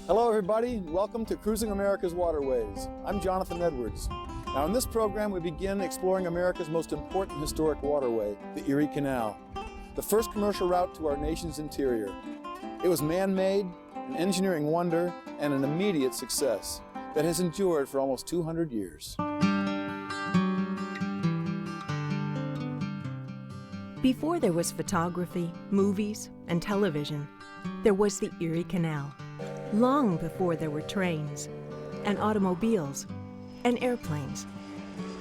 Hello everybody, welcome to Cruising America's Waterways. I'm Jonathan Edwards. Now in this program we begin exploring America's most important historic waterway, the Erie Canal, the first commercial route to our nation's interior. It was man-made, an engineering wonder, and an immediate success that has endured for almost 200 years. Before there was photography, movies, and television, there was the Erie Canal. Long before there were trains, and automobiles, and airplanes,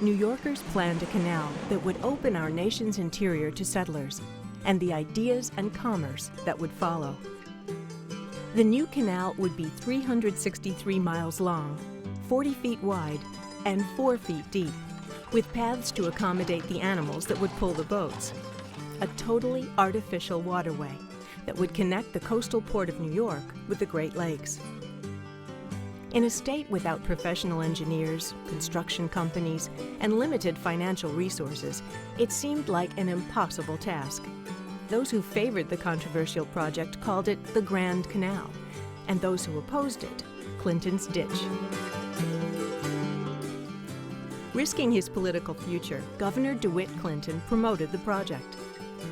New Yorkers planned a canal that would open our nation's interior to settlers and the ideas and commerce that would follow. The new canal would be 363 miles long, 40 feet wide, and 4 feet deep, with paths to accommodate the animals that would pull the boats. A totally artificial waterway that would connect the coastal port of New York with the Great Lakes. In a state without professional engineers, construction companies, and limited financial resources, it seemed like an impossible task. Those who favored the controversial project called it the Grand Canal, and those who opposed it, Clinton's Ditch. Risking his political future, Governor DeWitt Clinton promoted the project.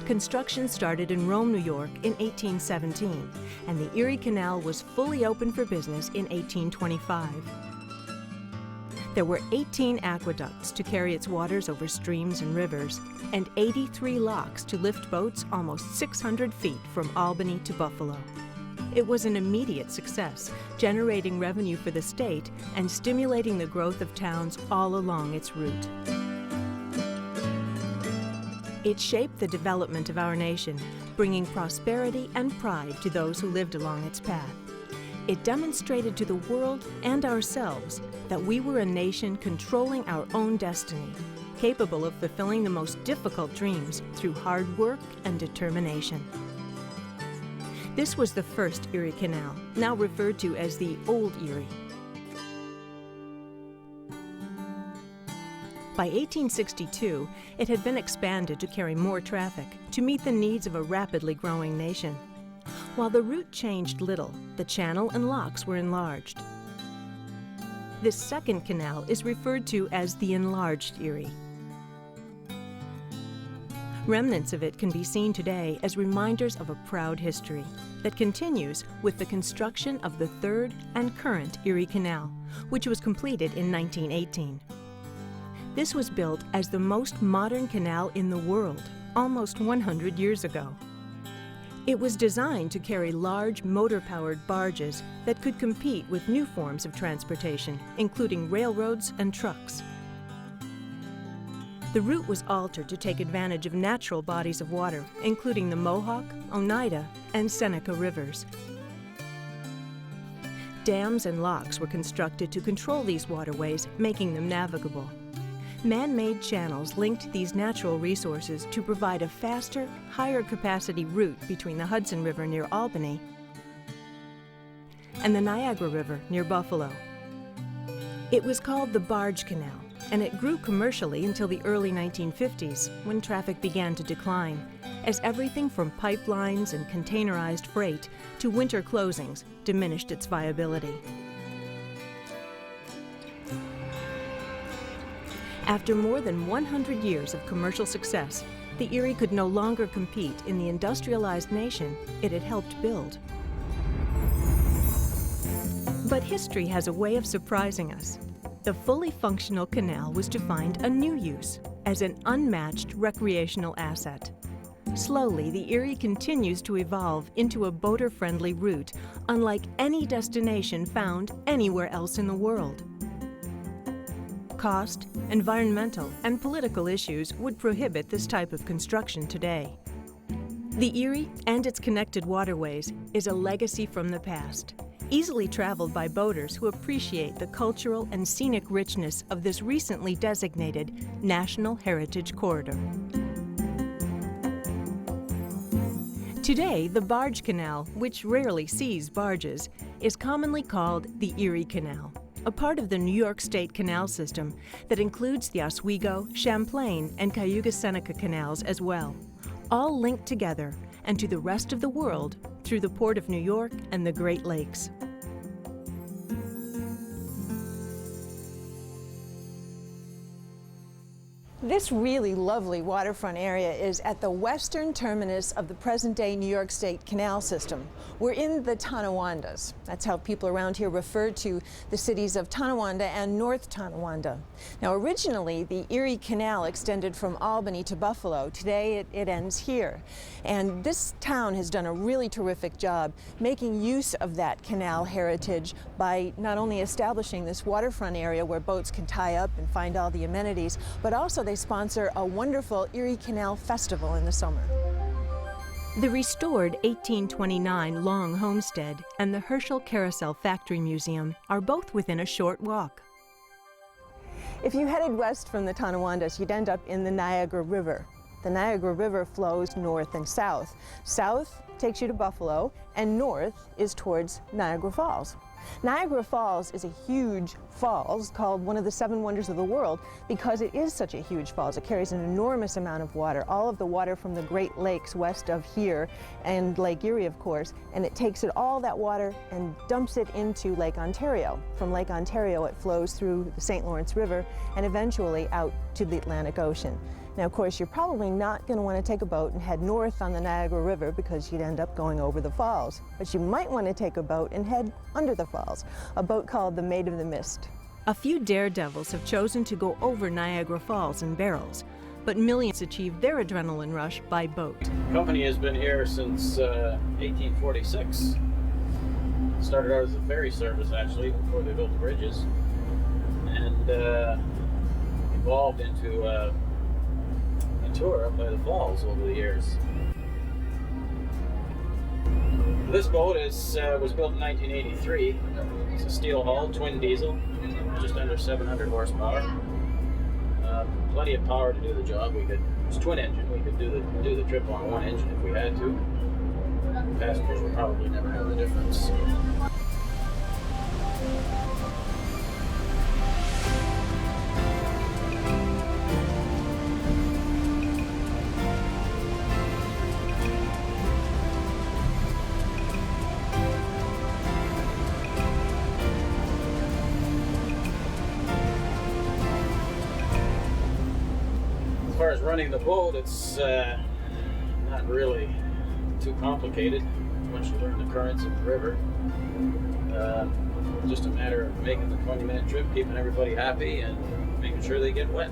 Construction started in Rome, New York in 1817, and the Erie Canal was fully open for business in 1825. There were 18 aqueducts to carry its waters over streams and rivers, and 83 locks to lift boats almost 600 feet from Albany to Buffalo. It was an immediate success, generating revenue for the state and stimulating the growth of towns all along its route. It shaped the development of our nation, bringing prosperity and pride to those who lived along its path. It demonstrated to the world and ourselves that we were a nation controlling our own destiny, capable of fulfilling the most difficult dreams through hard work and determination. This was the first Erie Canal, now referred to as the Old Erie. By 1862, it had been expanded to carry more traffic to meet the needs of a rapidly growing nation. While the route changed little, the channel and locks were enlarged. This second canal is referred to as the Enlarged Erie. Remnants of it can be seen today as reminders of a proud history that continues with the construction of the third and current Erie Canal, which was completed in 1918. This was built as the most modern canal in the world, almost 100 years ago. It was designed to carry large motor-powered barges that could compete with new forms of transportation, including railroads and trucks. The route was altered to take advantage of natural bodies of water, including the Mohawk, Oneida, and Seneca rivers. Dams and locks were constructed to control these waterways, making them navigable. Man-made channels linked these natural resources to provide a faster, higher-capacity route between the Hudson River near Albany and the Niagara River near Buffalo. It was called the Barge Canal, and it grew commercially until the early 1950s, when traffic began to decline, as everything from pipelines and containerized freight to winter closings diminished its viability. After more than 100 years of commercial success, the Erie could no longer compete in the industrialized nation it had helped build. But history has a way of surprising us. The fully functional canal was to find a new use as an unmatched recreational asset. Slowly, the Erie continues to evolve into a boater-friendly route unlike any destination found anywhere else in the world. Cost, environmental, and political issues would prohibit this type of construction today. The Erie and its connected waterways is a legacy from the past, easily traveled by boaters who appreciate the cultural and scenic richness of this recently designated National Heritage Corridor. Today, the Barge Canal, which rarely sees barges, is commonly called the Erie Canal, a part of the New York State Canal System that includes the Oswego, Champlain, and Cayuga-Seneca canals as well, all linked together and to the rest of the world through the Port of New York and the Great Lakes. This really lovely waterfront area is at the western terminus of the present-day New York State canal system. We're in the Tonawandas. That's how people around here refer to the cities of Tonawanda and North Tonawanda. Now, originally, the Erie Canal extended from Albany to Buffalo. Today, it ends here. And this town has done a really terrific job making use of that canal heritage by not only establishing this waterfront area where boats can tie up and find all the amenities, but also they sponsor a wonderful Erie Canal Festival in the summer. The restored 1829 Long Homestead and the Herschel Carousel Factory Museum are both within a short walk. If you headed west from the Tonawandas, you'd end up in the Niagara River. The Niagara River flows north and south. South takes you to Buffalo, and north is towards Niagara Falls. Niagara Falls is a huge falls called one of the 7 wonders of the world because it is such a huge falls. It carries an enormous amount of water, all of the water from the Great Lakes west of here and Lake Erie, of course, and it takes all that water and dumps it into Lake Ontario. From Lake Ontario, it flows through the St. Lawrence River and eventually out to the Atlantic Ocean. Now, of course, you're probably not going to want to take a boat and head north on the Niagara River because you'd end up going over the falls. But you might want to take a boat and head under the falls, a boat called the Maid of the Mist. A few daredevils have chosen to go over Niagara Falls in barrels, but millions achieve their adrenaline rush by boat. The company has been here since 1846. Started out as a ferry service, actually, before they built the bridges, and evolved into a tour up by the falls over the years. This boat was built in 1983. It's a steel hull, twin diesel, just under 700 horsepower. Plenty of power to do the job. It's twin engine. We could do the trip on one engine if we had to. Passengers would probably never know the difference. As far as running the boat, it's not really too complicated. Once you learn the currents of the river, just a matter of making the 20-minute trip, keeping everybody happy, and making sure they get wet.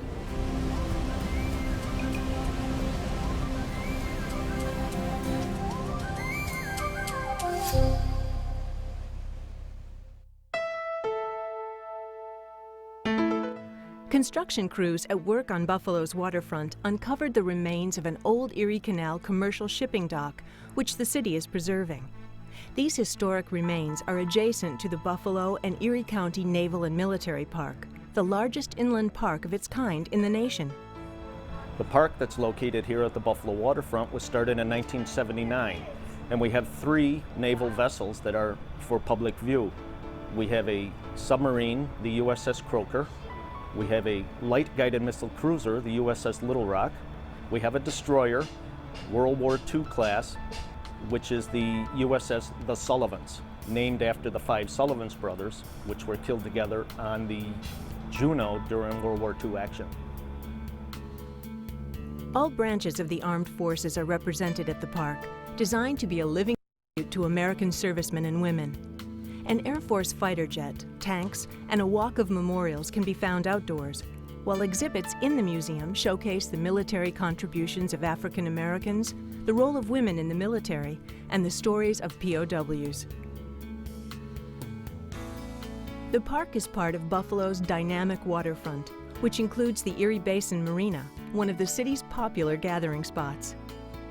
Construction crews at work on Buffalo's waterfront uncovered the remains of an old Erie Canal commercial shipping dock, which the city is preserving. These historic remains are adjacent to the Buffalo and Erie County Naval and Military Park, the largest inland park of its kind in the nation. The park that's located here at the Buffalo waterfront was started in 1979, and we have 3 naval vessels that are for public view. We have a submarine, the USS Croker. We have a light guided missile cruiser, the USS Little Rock. We have a destroyer, World War II class, which is the USS The Sullivans, named after the 5 Sullivans brothers, which were killed together on the Juno during World War II action. All branches of the armed forces are represented at the park, designed to be a living tribute to American servicemen and women. An Air Force fighter jet, tanks, and a walk of memorials can be found outdoors, while exhibits in the museum showcase the military contributions of African Americans, the role of women in the military, and the stories of POWs. The park is part of Buffalo's dynamic waterfront, which includes the Erie Basin Marina, one of the city's popular gathering spots.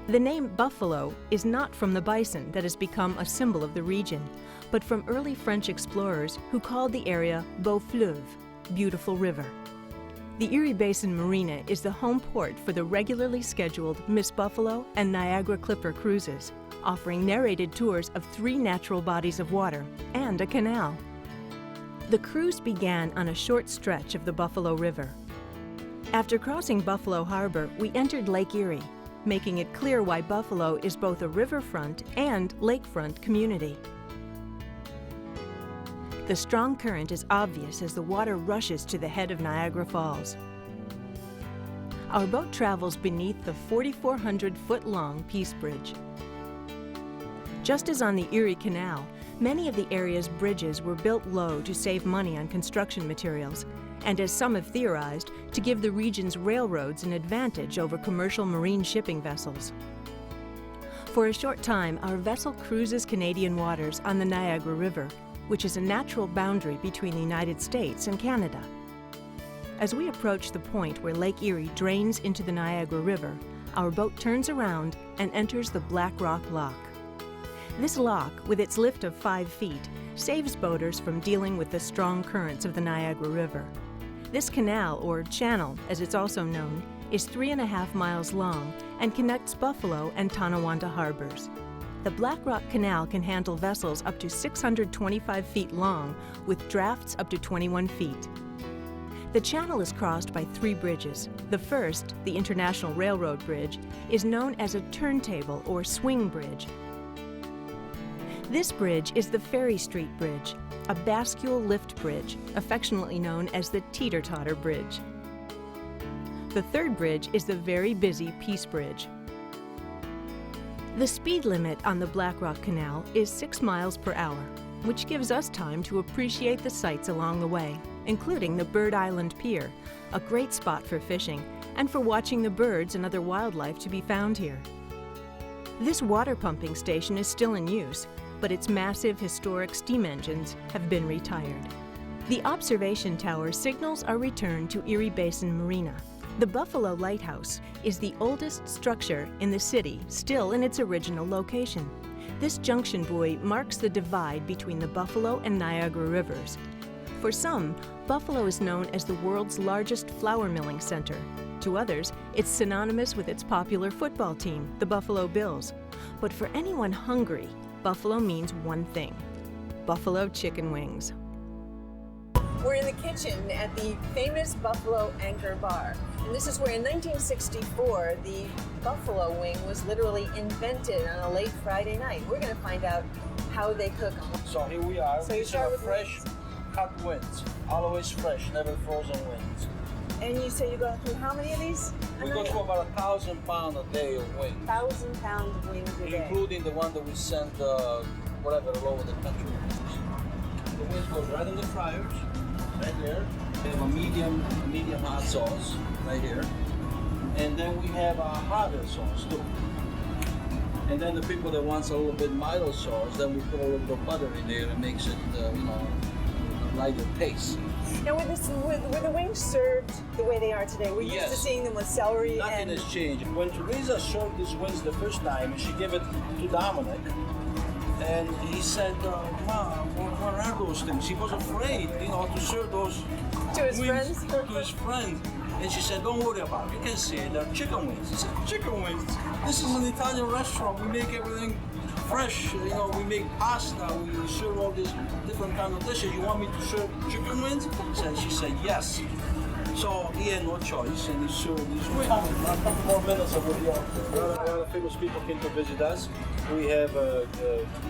The name Buffalo is not from the bison that has become a symbol of the region, but from early French explorers who called the area Beau Fleuve, beautiful river. The Erie Basin Marina is the home port for the regularly scheduled Miss Buffalo and Niagara Clipper cruises, offering narrated tours of 3 natural bodies of water and a canal. The cruise began on a short stretch of the Buffalo River. After crossing Buffalo Harbor, we entered Lake Erie, making it clear why Buffalo is both a riverfront and lakefront community. The strong current is obvious as the water rushes to the head of Niagara Falls. Our boat travels beneath the 4,400-foot-long Peace Bridge. Just as on the Erie Canal, many of the area's bridges were built low to save money on construction materials, and as some have theorized, to give the region's railroads an advantage over commercial marine shipping vessels. For a short time, our vessel cruises Canadian waters on the Niagara River, which is a natural boundary between the United States and Canada. As we approach the point where Lake Erie drains into the Niagara River, our boat turns around and enters the Black Rock Lock. This lock, with its lift of 5 feet, saves boaters from dealing with the strong currents of the Niagara River. This canal, or channel as it's also known, is 3.5 miles long and connects Buffalo and Tonawanda harbors. The Black Rock Canal can handle vessels up to 625 feet long with drafts up to 21 feet. The channel is crossed by 3 bridges. The first, the International Railroad Bridge, is known as a turntable or swing bridge. This bridge is the Ferry Street Bridge, a bascule lift bridge, affectionately known as the Teeter-Totter Bridge. The third bridge is the very busy Peace Bridge. The speed limit on the Black Rock Canal is 6 miles per hour, which gives us time to appreciate the sights along the way, including the Bird Island Pier, a great spot for fishing and for watching the birds and other wildlife to be found here. This water pumping station is still in use, but its massive historic steam engines have been retired. The observation tower signals our return to Erie Basin Marina. The Buffalo Lighthouse is the oldest structure in the city, still in its original location. This junction buoy marks the divide between the Buffalo and Niagara rivers. For some, Buffalo is known as the world's largest flour milling center. To others, it's synonymous with its popular football team, the Buffalo Bills. But for anyone hungry, Buffalo means one thing: buffalo chicken wings. We're in the kitchen at the famous Buffalo Anchor Bar. And this is where in 1964, the buffalo wing was literally invented on a late Friday night. We're going to find out how they cook them. So here we are. So you These start are with fresh cut wings, always fresh, never frozen wings. And you say you go through how many of these? We go through about 1,000 pounds a day of wings, 1,000 pounds of wings a day. including the one that we send whatever all over the country. The wings goes right in the fryers, right there. We have a medium hot sauce right here, and then we have a hotter sauce too. And then the people that wants a little bit milder sauce, then we put a little bit of butter in there and makes it, a lighter taste. Now, were the wings served the way they are today? We're used to Yes. seeing them with celery Nothing and... has changed. When Teresa served these wings the first time, and she gave it to Dominic, and he said, "Mom, what are those things?" He was afraid, to serve those To his wings friends? to his friends. And she said, "Don't worry about it. You can see it. They're chicken wings." He said, "Chicken wings? This is an Italian restaurant. We make everything fresh. We make pasta. We serve all these different kind of dishes. You want me to serve chicken wings?" She said, "Yes." So he had no choice, and he served these wings. A couple more minutes and we'll be out there. A lot of famous people came to visit us. We have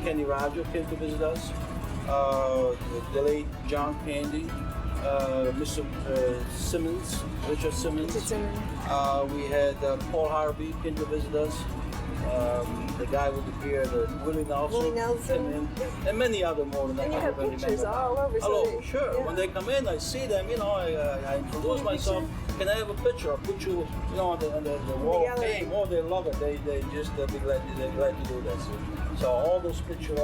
Kenny Roger came to visit us. The late John Candy. Mr. Simmons, Richard Simmons. We had Paul Harvey came to visit us. The guy with the beard, Willie Nelson. And many other more than that. And you have pictures all over. Sure. Yeah. When they come in, I see them, I introduce myself. Can I have a picture? I'll put you, on the wall of fame. Oh, they love it. They just, they're glad to do that. So all those pictures,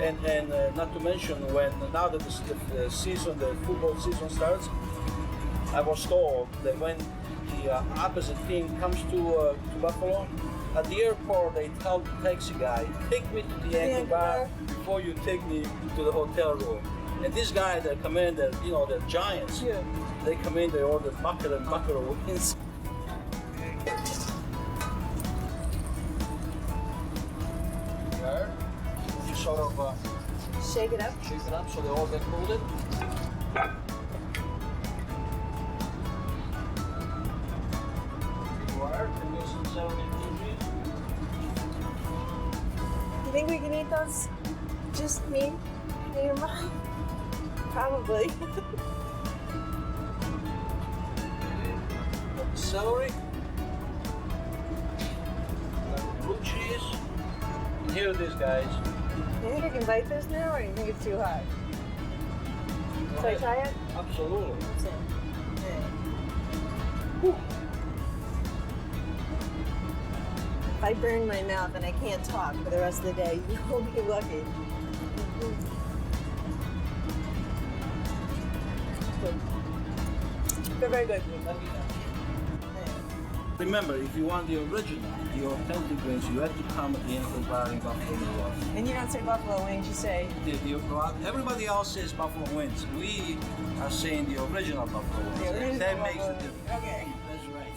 and not to mention now that the season, the football season starts, I was told that when the opposite team comes to Buffalo, at the airport they tell the taxi guy, "Take me to the Anchor Bar before you take me to the hotel room." And these guys that come in, they're giants. Yeah. They come in, they order bucket and bucket of wings. You sort of Shake it up. So they all get molded. You think we can eat those? Just me and your mom? Probably. celery, blue cheese, and here it is, guys. You think I can bite this now, or you think it's too hot? Should I try it? Absolutely. If I burn my mouth and I can't talk for the rest of the day, you will be lucky. They're very good. Remember, if you want the original, the authentic wings, you have to come at the end of the Albany and Buffalo, New York. And you don't say buffalo wings, you say? Everybody else says buffalo wings. We are saying the original buffalo wings. The original that makes buffalo a difference. Okay. That's right.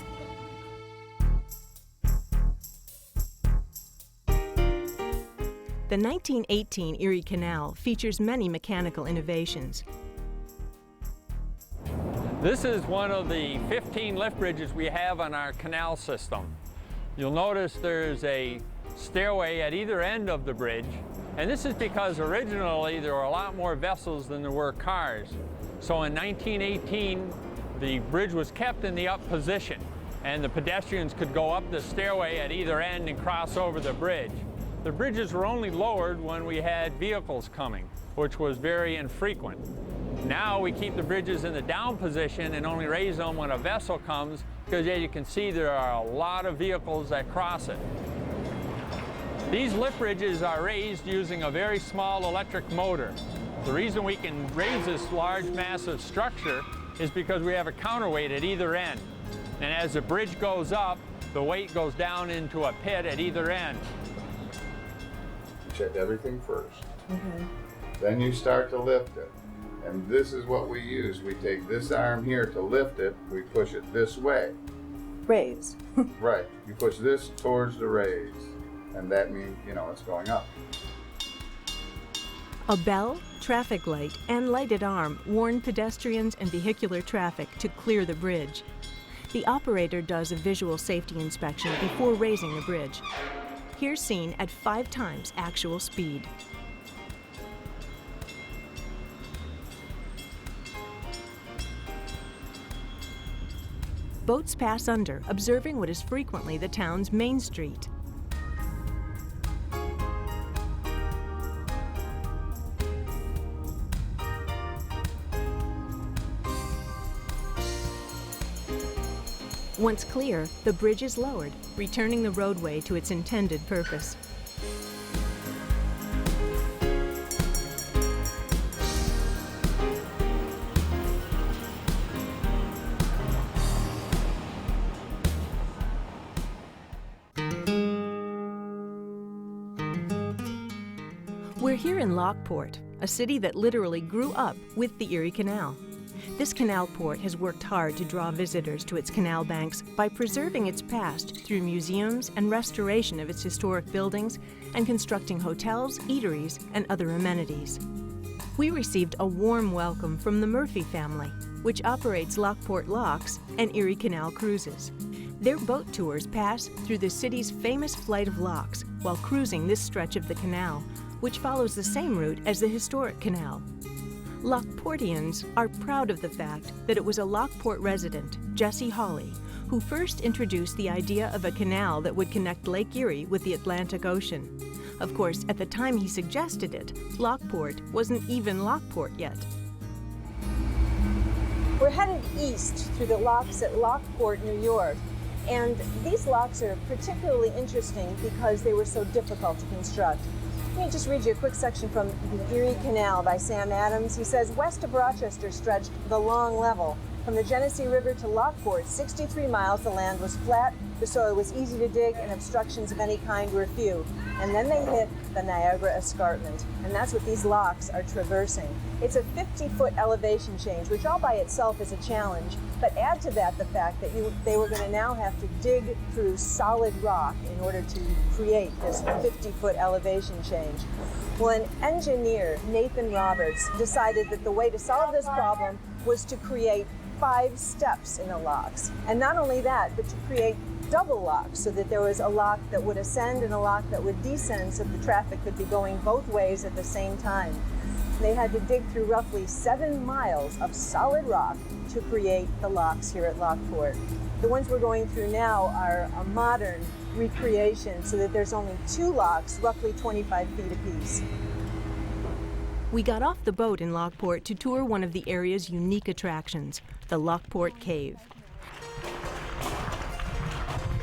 The 1918 Erie Canal features many mechanical innovations. This is one of the 15 lift bridges we have on our canal system. You'll notice there's a stairway at either end of the bridge, and this is because originally there were a lot more vessels than there were cars. So in 1918, the bridge was kept in the up position, and the pedestrians could go up the stairway at either end and cross over the bridge. The bridges were only lowered when we had vehicles coming, which was very infrequent. Now we keep the bridges in the down position and only raise them when a vessel comes, because as you can see, there are a lot of vehicles that cross it. These lift bridges are raised using a very small electric motor. The reason we can raise this large, massive structure is because we have a counterweight at either end. And as the bridge goes up, the weight goes down into a pit at either end. You check everything first. Then you start to lift it. And this is what we use. We take this arm here to lift it, we push it this way. Raise. Right. You push this towards the raise, and that means, you know, it's going up. A bell, traffic light, and lighted arm warn pedestrians and vehicular traffic to clear the bridge. The operator does a visual safety inspection before raising the bridge. Here seen at 5 times actual speed. Boats pass under, observing what is frequently the town's main street. Once clear, the bridge is lowered, returning the roadway to its intended purpose. We're here in Lockport, a city that literally grew up with the Erie Canal. This canal port has worked hard to draw visitors to its canal banks by preserving its past through museums and restoration of its historic buildings and constructing hotels, eateries, and other amenities. We received a warm welcome from the Murphy family, which operates Lockport Locks and Erie Canal Cruises. Their boat tours pass through the city's famous flight of locks while cruising this stretch of the canal, which follows the same route as the historic canal. Lockportians are proud of the fact that it was a Lockport resident, Jesse Hawley, who first introduced the idea of a canal that would connect Lake Erie with the Atlantic Ocean. Of course, at the time he suggested it, Lockport wasn't even Lockport yet. We're headed east through the locks at Lockport, New York. And these locks are particularly interesting because they were so difficult to construct. Let me just read you a quick section from The Erie Canal by Sam Adams. He says, west of Rochester stretched the long level. From the Genesee River to Lockport, 63 miles, the land was flat, the soil was easy to dig, and obstructions of any kind were few. And then they hit the Niagara Escarpment, and that's what these locks are traversing. It's a 50-foot elevation change, which all by itself is a challenge, but add to that the fact that they were going to now have to dig through solid rock in order to create this 50-foot elevation change. Well, an engineer, Nathan Roberts, decided that the way to solve this problem was to create 5 steps in the locks. And not only that, but to create double locks so that there was a lock that would ascend and a lock that would descend so the traffic could be going both ways at the same time. They had to dig through roughly 7 miles of solid rock to create the locks here at Lockport. The ones we're going through now are a modern recreation so that there's only 2 locks, roughly 25 feet apiece. We got off the boat in Lockport to tour one of the area's unique attractions, the Lockport Cave.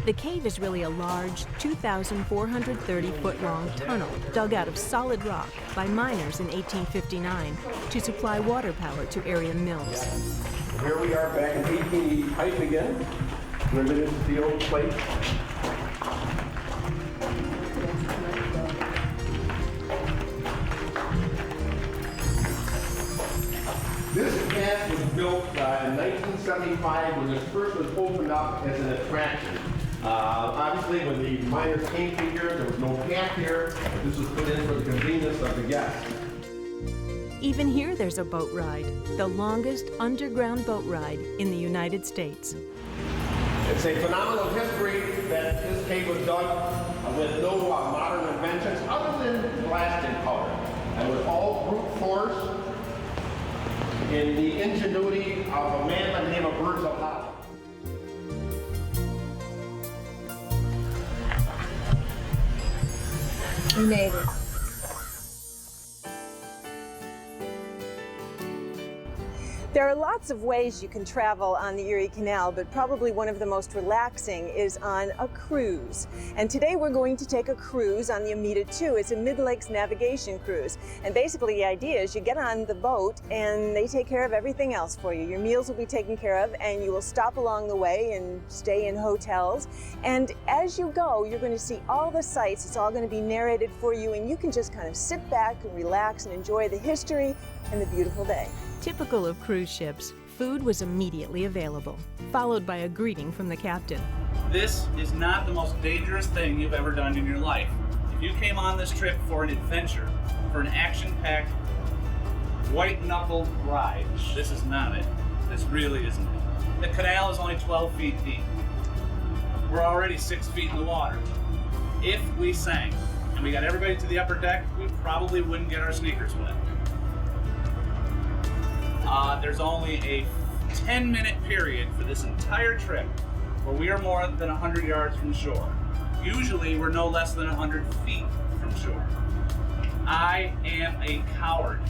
The cave is really a large, 2,430-foot-long tunnel dug out of solid rock by miners in 1859 to supply water power to area mills. Here we are back in 1880 pipe again, riveted steel plate. This plant was built in 1975 when this first was opened up as an attraction. Obviously, when the miners came to here, there was no path here. This was put in for the convenience of the guests. Even here there's a boat ride, the longest underground boat ride in the United States. It's a phenomenal history that this cave was dug with no modern inventions other than blasting powder. And with all brute force in the ingenuity of a man by the name of Virgil Holland. We made it. There are lots of ways you can travel on the Erie Canal, but probably one of the most relaxing is on a cruise. And today we're going to take a cruise on the Amita II. It's a mid-lakes navigation cruise. And basically the idea is you get on the boat and they take care of everything else for you. Your meals will be taken care of and you will stop along the way and stay in hotels. And as you go, you're going to see all the sights. It's all going to be narrated for you and you can just kind of sit back and relax and enjoy the history and the beautiful day. Typical of cruise ships, food was immediately available, followed by a greeting from the captain. This is not the most dangerous thing you've ever done in your life. If you came on this trip for an adventure, for an action-packed, white-knuckled ride, this is not it. This really isn't it. The canal is only 12 feet deep. We're already 6 feet in the water. If we sank and we got everybody to the upper deck, we probably wouldn't get our sneakers wet. There's only a 10-minute period for this entire trip where we are more than 100 yards from shore. Usually we're no less than 100 feet from shore. I am a coward.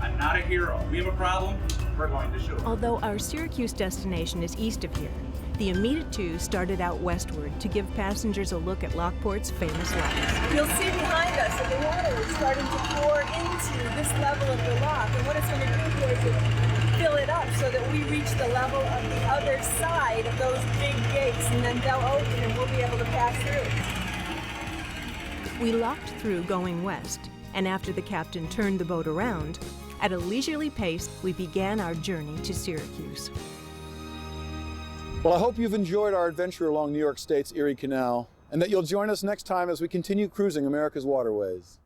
I'm not a hero. We have a problem, we're going to shore. Although our Syracuse destination is east of here, the Amita II started out westward to give passengers a look at Lockport's famous locks. You'll see behind us that the water is starting to pour into this level of the lock, and what it's going to do here is fill it up so that we reach the level of the other side of those big gates, and then they'll open and we'll be able to pass through. We locked through going west, and after the captain turned the boat around, at a leisurely pace, we began our journey to Syracuse. Well, I hope you've enjoyed our adventure along New York State's Erie Canal, and that you'll join us next time as we continue cruising America's waterways.